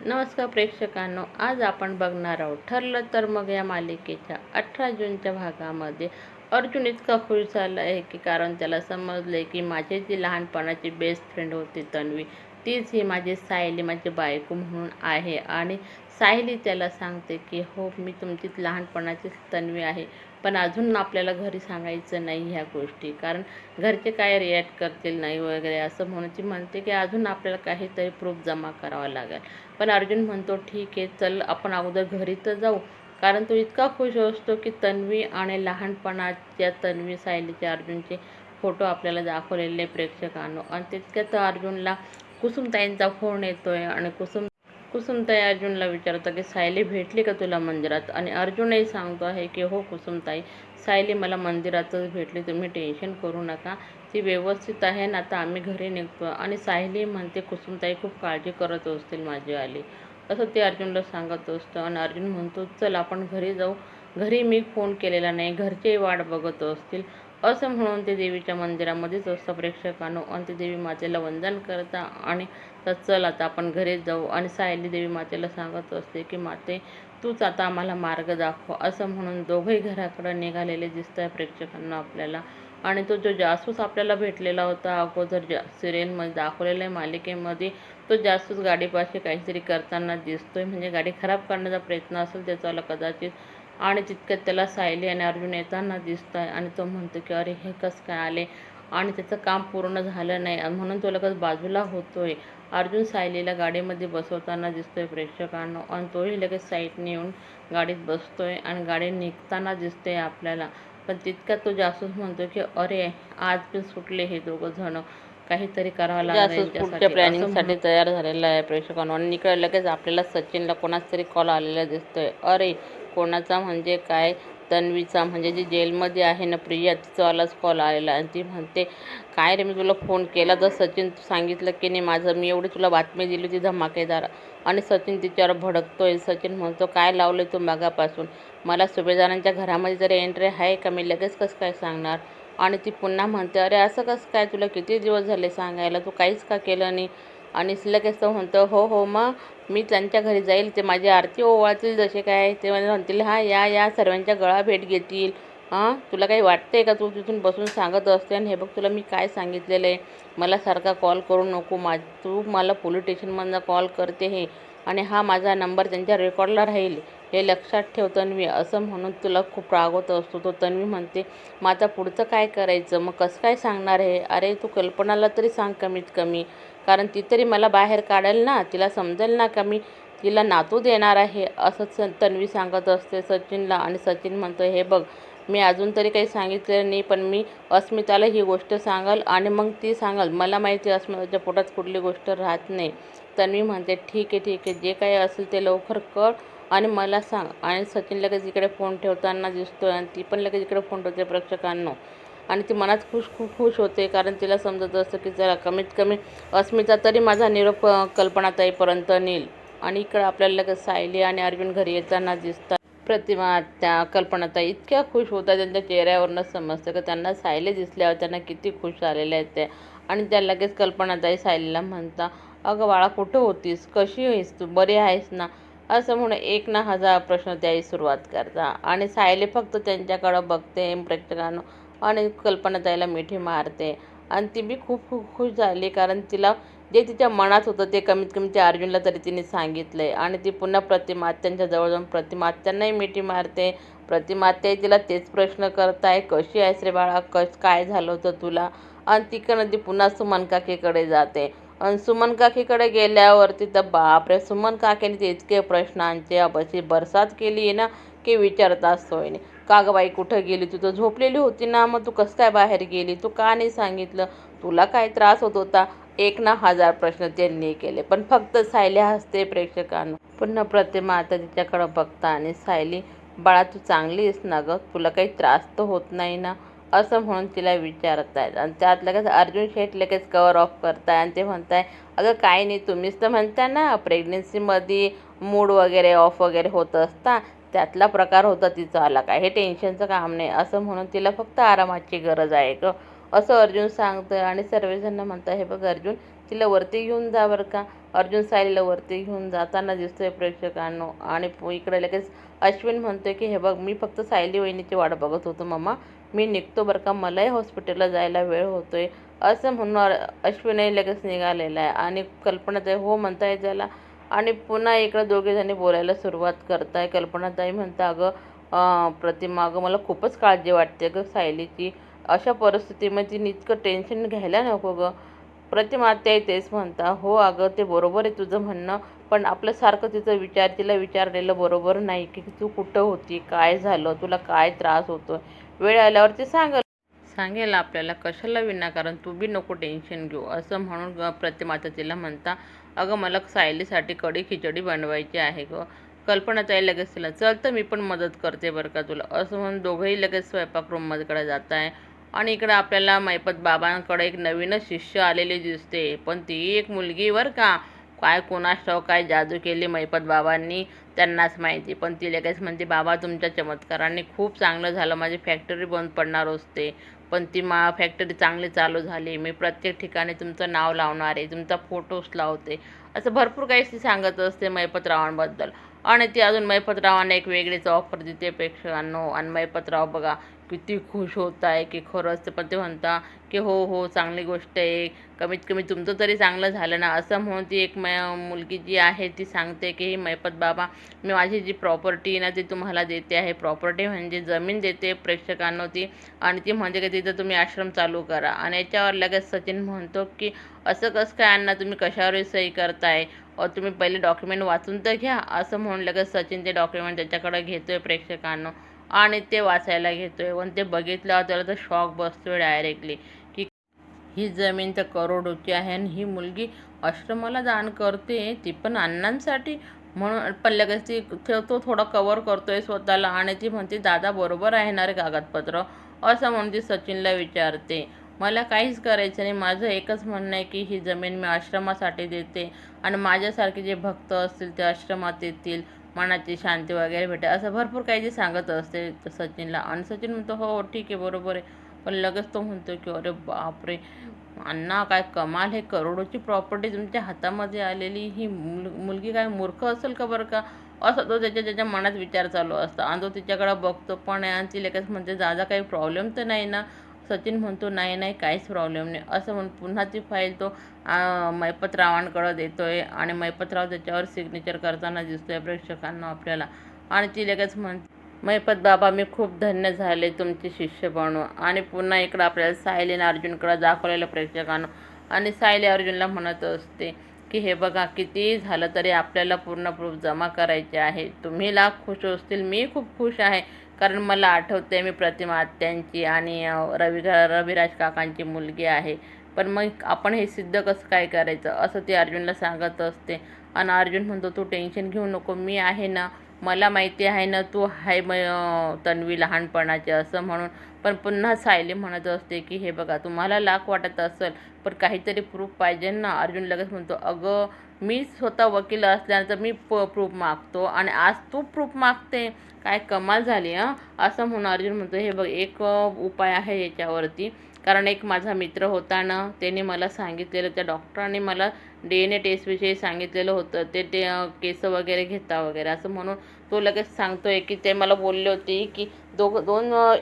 नमस्कार प्रेक्षकांनो, आज आपण बघणार आहोत ठरलं तर मग या मालिकेच्या 18 जूनच्या भागामध्ये अर्जुन इतका खुश झाला आहे की कारण त्याला समजले की माझी जी लहानपणाची बेस्ट फ्रेंड होती तन्वी, तीच ही माझी सायली, माझी बायको म्हणून आहे. आणि सायली त्याला सांगते की हो, मी तुमची लहानपणाची तन्वी आहे, पण अजून आपल्याला घरी सांगायचं नाही ह्या गोष्टी, कारण घरचे काय रिॲक्ट करतील नाही वगैरे असं म्हणून ती म्हणते की अजून आपल्याला काहीतरी प्रूफ जमा करावा लागेल. पण अर्जुन म्हणतो ठीक आहे, चल आपण अगोदर घरी तर जाऊ. कारण तो इतका खुश असतो की तन्वी आणि लहानपणाच्या तन्वी, सायलीचे, अर्जुनचे फोटो आपल्याला दाखवलेले प्रेक्षकांनो. आणि तितक्यात अर्जुनला कुसुमताईंचा फोन येतोय आणि कुसुमताई अर्जुनला विचारतं की सायली भेटली का तुला मंदिरात. आणि अर्जुनही सांगतो आहे की हो कुसुमताई, सायली मला मंदिरातच भेटली, तुम्ही टेन्शन करू नका, ती व्यवस्थित आहे ना, आता आम्ही घरी निघतो. आणि सायली म्हणते कुसुमताई खूप काळजी करत असतील माझी आली, असं ते अर्जुनला सांगत असतं. आणि अर्जुन म्हणतो चल आपण घरी जाऊ, घरी मी फोन केलेला नाही, घरचेही वाट बघत असतील, असं म्हणून ते देवीच्या मंदिरामध्येच असतं प्रेक्षकांनो. आणि ते देवी मातेला वंदन करता आणि तर चल आता आपण घरीच जाऊ. आणि सायली देवी मातेला सांगत असते की माते, तूच आता आम्हाला मार्ग दाखव, असं म्हणून दोघंही घराकडे निघालेले दिसत आहे प्रेक्षकांना आपल्याला. आणि तो जो जासूस आपल्याला भेटलेला होता अगोदर सिरियलमध्ये दाखवलेल्या आहे मालिकेमध्ये, तो जासूस गाडीपाशी काहीतरी करताना दिसतोय, म्हणजे गाडी खराब करण्याचा प्रयत्न असेल त्याचा कदाचित. आणि तितक्यात त्याला सायली आणि अर्जुन येताना दिसत आहे. आणि तो म्हणतो की अरे हे कसं काय आले, आणि त्याचं काम पूर्ण झालं नाही म्हणून तो लगेच बाजूला होतोय. अर्जुन सायलीला गाडीमध्ये बसवताना दिसतोय प्रेक्षकांना. आणि तोही लगेच साईडने येऊन गाडीत बसतोय आणि गाडी निघताना दिसते आपल्याला. पण तितक्यात तो जासूस म्हणतो की अरे आज पण सुटले हे दोघं जण, काहीतरी करावं लागेल. पुढच्या प्लॅनिंगसाठी तयार झालेला आहे प्रेक्षकांना. आणि इकडे लगेच आपल्याला सचिनला कोणाच तरी कॉल आलेला दिसतोय. अरे कोणाचा म्हणजे काय, तन्वीचा, म्हणजे जी जेलमध्ये आहे ना प्रिया, तिचावालाच कॉल आलेला. आणि ती म्हणते काय रे, मी तुला फोन केला तर सचिन तू सांगितलं की नाही माझं, मी एवढी तुला बातमी दिली होती धमाकेदार. आणि सचिन तिच्यावर भडकतोय. सचिन म्हणतो काय लावलं तू मागापासून, मला सुभेदारांच्या घरामध्ये जरी एंट्री आहे का, मी लगेच कसं काय सांगणार. आणि ती पुन्हा म्हणते अरे असं कसं काय, तुला किती दिवस झाले सांगायला, तू काहीच का केलं नाही. आणि लगेच तो म्हणतो हो हो मग मी त्यांच्या घरी जाईल, ते माझी आरती ओवाळतील जसे काय, ते म्हणतील हा या या सर्वांच्या गळा भेट घेतील. हां तुला काही वाटतंय का, तू तिथून बसून सांगत असते. आणि हे बघ तुला मी काय सांगितलेलं आहे, मला सारखा कॉल करू नको, तू मला पोलीस स्टेशनमधनं कॉल करते हे, आणि हा माझा नंबर त्यांच्या रेकॉर्डला राहील, हे लक्षात ठेव तन्वी, असं म्हणून तुला खूप रागवत असतो तो. तन्वी म्हणते मग आता पुढचं काय करायचं, मग कसं काय सांगणार आहे. अरे तू कल्पनाला तरी सांग कमीत कमी, कारण ती तरी मला बाहेर काढेल ना, तिला समजेल ना का मी तिला नातू देणार आहे, असंच तन्वी सांगत असते सचिनला. आणि सचिन म्हणतो हे बघ मी अजून तरी काही सांगितलेलं नाही, पण मी अस्मिताला ही गोष्ट सांगाल आणि मग ती सांगाल, मला माहिती आहे अस्मिताच्या पोटात कुठली गोष्ट राहत नाही. तन्वी म्हणते ठीक आहे ठीक आहे, जे काही असेल ते लवकर कर आणि मला सांग. आणि सचिन लगेच इकडे फोन ठेवताना दिसतोय आणि ती पण लगेच इकडे फोन ठेवते प्रेक्षकांनो. आणि ती मनात खूप खुश होते, कारण तिला समजत असतं की जरा कमीत कमी अस्मिता तरी माझा निरोप कल्पनाताईपर्यंत नेईल. आणि इकडं आपल्याला लगेच सायली आणि अर्जुन घरी येताना दिसतात. प्रतिमा, त्या कल्पनाताई इतक्या खुश होतात, त्यांच्या चेहऱ्यावरनं समजतं की त्यांना सायली दिसल्यावर त्यांना किती खुश झालेल्या आहेत त्या. आणि त्या लगेच कल्पनाताई सायलीला म्हणता अगं बाळा कुठं होतीस, कशी आहेस तू, बरी आहेस ना, असं म्हणून एक ना हजार प्रश्न द्यायला सुरुवात करता. आणि सायली फक्त त्यांच्याकडं बघते प्रेक्षकांनो आणि कल्पनाताईला मिठी मारते. आणि ती बी खूप खुश झाली, कारण तिला जे तिच्या मनात होतं ते कमीत कमी त्या अर्जुनला तरी तिने सांगितलं आहे. आणि ती पुन्हा प्रतिमा आत्यांच्या जवळ जाऊन प्रतिमा आत्यांनाही मिठी मारते. प्रतिमा आत्याही तिला तेच प्रश्न करताय, कशी आहेस रे बाळा, काय झालं होतं तुला. आणि तिकडनं ती पुन्हा सुमन काकीकडे जाते. आणि सुमन काकीकडे गेल्यावरती तर बापरे, सुमन काकीने ते इतके प्रश्नांचे अशी बरसात केली आहे ना की विचारताच सोय नाही. का गं बाई कुठं गेली, तू तर झोपलेली होती ना, मग तू कसं काय बाहेर गेली, तू का नाही सांगितलं, तुला काय त्रास होत होता, एक ना हजार प्रश्न त्यांनी केले. पण फक्त सायली हसते प्रेक्षकांना. पुन्हा प्रतिमा आता तिच्याकडं बघता आणि सायली बाळा तू चांगली आहेस ना गं, तुला काही त्रास तर होत नाही ना, असं म्हणून तिला विचारतायत. आणि त्यात लगेच अर्जुन शेठ लगेच कवर ऑफ करताय आणि ते म्हणताय अगं काय नाही, तुम्हीच तर म्हणता ना प्रेग्नेन्सीमध्ये मूड वगैरे ऑफ वगैरे होत असता, त्यातला प्रकार होता तिचा आला, काय हे टेन्शनचं काम नाही, असं म्हणून तिला फक्त आरामाची गरज आहे गं, असं अर्जुन सांगतोय. आणि सर्वजण म्हणतात हे बघ अर्जुन, तिला वरती घेऊन जा बरं का. अर्जुन सायलीला वरती घेऊन जाताना दिसतोय प्रेक्षकांनो. आणि इकडे लगेच अश्विन म्हणतोय की हे बघ, मी फक्त सायली वहिनीची वाट बघत होतो मम्मा, मी निघतो बरं का, मलाही हॉस्पिटलला जायला वेळ होतोय असं म्हणून अश्विनही लगेच निघालेला आहे. आणि कल्पनाताई हो म्हणताय त्याला. आणि पुन्हा इकडं दोघेजणी बोलायला सुरुवात करताय. कल्पनाताई म्हणता अगं प्रतिमा, अगं मला खूपच काळजी वाटते गं सायलीची, अशा परिस्थितीमध्ये तिने इतकं टेन्शन घ्यायला नको गं. प्रतिमा आत्याही तेच म्हणता हो अगं ते बरोबर आहे तुझं म्हणणं, पण आपल्यासारखं तिला विचारलेलं बरोबर नाही की तू कुठं होती, काय झालं, तुला काय त्रास होतो, वेळ आल्यावरती सांगेल आपल्याला, कशाला विनाकारण तू बी नको टेन्शन घेऊ असं म्हणून प्रतिमाता तिला म्हणता अगं मला सायलीसाठी कढी खिचडी बनवायची आहे गं. कल्पनाताई लगेच तिला चल तर मी पण मदत करते बरं का तुला असं म्हणून दोघंही लगेच स्वयंपाक रूमकडे जात आहे. आणि इकडं आपल्याला मैपत बाबांकडे एक नवीनच शिष्य आलेली दिसते, पण ती एक मुलगी बरं का. काय कोणास ठाऊक काय जादू केली मैपत बाबांनी त्यांनाच माहिती. पण ती लगेच म्हणते बाबा तुमच्या चमत्काराने खूप चांगलं झालं, माझी फॅक्टरी बंद पडणार असते पण ती फॅक्टरी चांगली चालू झाली, मी प्रत्येक ठिकाणी तुमचं नाव लावणार आहे, तुमचा फोटोस लावते, असं भरपूर काही ती सांगत असते मैपतरावांबद्दल. आणि ती अजून मैपतरावांना एक वेगळीच ऑफर देते प्रेक्षकांनो. आणि मैपतराव बघा किती खुश होत आहे की खरंच. पण ते म्हणता की हो हो चांगली गोष्ट आहे, कमीत कमी तुमचं तरी चांगलं झालं ना असं म्हणून ती एक मुलगी जी आहे ती सांगते की ही मैपत बाबा मी माझी जी प्रॉपर्टी ना ती तुम्हाला देते आहे. प्रॉपर्टी म्हणजे जमीन देते प्रेक्षकांनो ती. आणि ती म्हणजे की तिथं तुम्ही आश्रम चालू करा. आणि याच्यावर लगेच सचिन म्हणतो की असं कसं काय अण्णा, तुम्ही कशावर सही करताय, तुम्ही पहिले डॉक्युमेंट वाचून तर घ्या असं म्हणून लगेच सचिन ते डॉक्युमेंट त्याच्याकडे घेतोय प्रेक्षकांनो. आणि ते वाचायला घेतोय. पण ते बघितल्यावर त्याला तर शॉक बसतोय डायरेक्टली की ही जमीन तर करोडोची आहे आणि ही मुलगी आश्रमाला दान करते, ती पण अण्णांसाठी. म्हणून पण लगेच तो थोडा कवर करतोय स्वतःला. आणि ती म्हणते दादा बरोबर आहे ना रे कागदपत्र असं म्हणून ती सचिनला विचारते. मला काहीच करायचं नाही, माझं एकच म्हणणं आहे की ही जमीन मी आश्रमासाठी देते आणि माझ्यासारखे जे भक्त असतील ते आश्रमात येतील, मनाची शांती वगैरे भेटेल असं भरपूर काही जे सांगत असते सचिनला. आणि सचिन म्हणतो हो ठीक आहे बरोबर आहे. पण लगेच तो म्हणतो की अरे बापरे अण्णा काय कमाल, हे करोडोची प्रॉपर्टी तुमच्या हातामध्ये आलेली, ही मुलगी काय मूर्ख असेल का बरं का, असं तो त्याच्या मनात विचार चालू असतो. आणि तो तिच्याकडे बघतो पण आहे. आणि ती लगेच म्हणते दादा काही प्रॉब्लेम तर नाही ना. सचिन म्हणतो नाही नाही काहीच प्रॉब्लेम नाही असं म्हणून पुन्हा ती फाईल तो मैपतरावांकडे देतोय. आणि मैपतराव त्याच्यावर सिग्नेचर करताना दिसतोय प्रेक्षकांना आपल्याला. आणि ती लगेच म्हणते मैपत बाबा मी खूप धन्य झाले तुमचे शिष्य बनून. आणि पुन्हा इकडं आपल्याला सायली आणि अर्जुनकडे दाखवलेलं प्रेक्षकांना. आणि सायली अर्जुनला म्हणत असते की हे बघा कितीही झालं तरी आपल्याला पूर्ण प्रूफ जमा करायचे आहे. तुम्ही लाख खुश असतील, मी खूप खुश आहे, कारण मला आठवते मी प्रतिमा आत्यांची आणि रविराज काकांची मुलगी आहे. पण मग आपण हे सिद्ध कसं काय करायचं असं ती अर्जुनला सांगत असते. आणि अर्जुन म्हणतो तू टेन्शन घेऊ नको, मी आहे ना, मला माहिती आहे ना तू आहे तन्वी लहानपणाची असं म्हणून. पण पुन्हा सायली म्हणत असते की हे बघा तुम्हाला लाख वाटत असेल पण काहीतरी प्रूफ पाहिजे ना. अर्जुन लगेच म्हणतो अगं मी स्वतः वकील असल्यानंतर मी प्रूफ मागतो आणि आज तू प्रूफ मागते, काय कमाल झाली हां असं म्हणून अर्जुन म्हणतो हे बघ एक उपाय आहे याच्यावरती. कारण एक माझा मित्र होता ना, त्याने मला सांगितलेलं, त्या डॉक्टरांनी मला DNA टेस्टविषयी सांगितलेलं होतं, ते केस वगैरे घेता वगैरे असं म्हणून तो लगेच सांगतोय की ते मला बोलले होते की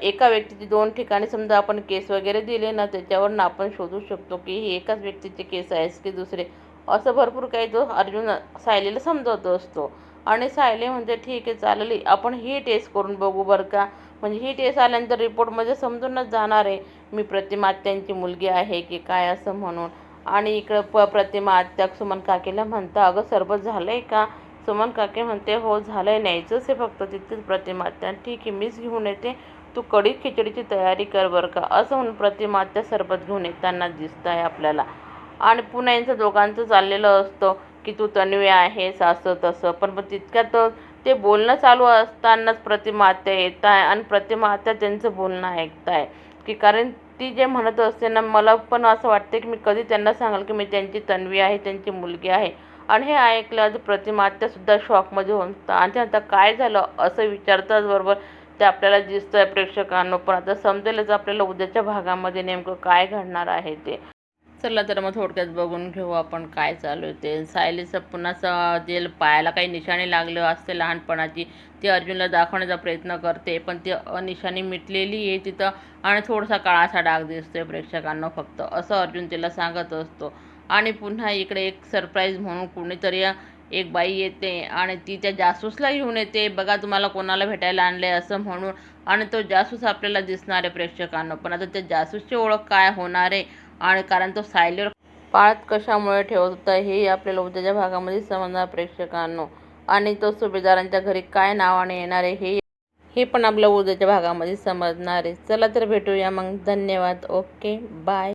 एका व्यक्तीची 2 ठिकाणी समजा आपण केस वगैरे दिले ना त्याच्यावरून आपण शोधू शकतो की ही एकाच व्यक्तीचे केस आहेत की दुसरे, असं भरपूर काही तो अर्जुन सायलीला समजावत असतो. आणि सायली म्हणते ठीक आहे चालेल, आपण ही टेस्ट करून बघू बरं का, म्हणजे ही टेस्ट आल्यानंतर रिपोर्टमध्ये समजूनच जाणार आहे मी प्रतिमा आत्यांची मुलगी आहे की काय असं म्हणून. आणि इकडं प्रतिमा आत्या सुमन काकीला म्हणता अगं सरबत झालं आहे का. सुमन काकी म्हणते हो झालं आहे, न्यायचंच आहे फक्त तिथेच. प्रतिमा आत्या ठीक आहे मीच घेऊन येते, तू कढी खिचडीची तयारी कर बरं का असं म्हणून प्रतिमा आत्या सरबत घेऊन येताना दिसत आहे आपल्याला. आणि पुन्हा यांचं दोघांचं चाललेलं असतं की तू तन्वी आहेस असं तसं. पण तितक्यात ते बोलणं चालू असतानाच प्रतिमा आत्या येत आहे. आणि प्रतिमा आत्या त्यांचं बोलणं ऐकताय की कारण ती जे म्हणत असते ना, मला पण असं वाटते की मी कधी त्यांना सांगाल की मी त्यांची तन्वी आहे, त्यांची मुलगी आहे. आणि हे ऐकलं प्रतिमा आत्यासुद्धा शॉकमध्ये होतात. आणि ते आता काय झालं असं विचारताच बरोबर ते आपल्याला दिसतंय प्रेक्षकांना. पण आता समजेलच आपल्याला उद्याच्या भागामध्ये नेमकं काय घडणार आहे ते. चला तर मग थोडक्यात बघून घेऊ आपण काय चालू आहे ते. सायलीचं पुन्हा जे पायाला काही निशाणी लागलं असते लहानपणाची, ती अर्जुनला दाखवण्याचा प्रयत्न करते, पण ती निशाणी मिटलेली आहे तिथं आणि थोडासा काळाचा डाग दिसतोय प्रेक्षकांना फक्त, असं अर्जुन तिला सांगत असतो. आणि पुन्हा इकडे एक सरप्राईज म्हणून कोणीतरी एक बाई येते आणि ती त्या जासूसला घेऊन येते, बघा तुम्हाला कोणाला भेटायला आणले असं म्हणून. आणि तो जासूस आपल्याला दिसणार आहे प्रेक्षकांना, पण आता त्या जासूसची ओळख काय होणार आहे आणि कारण तो सायलीवर पाळत कशामुळे ठेवत होता हेही आपल्याला उद्याच्या भागामध्ये समजणार प्रेक्षकांनो. आणि तो सुभेदारांच्या घरी काय नावाने येणार आहे हे पण आपल्या उद्याच्या भागामध्ये समजणार आहे. चला तर भेटूया मग. धन्यवाद. Okay bye.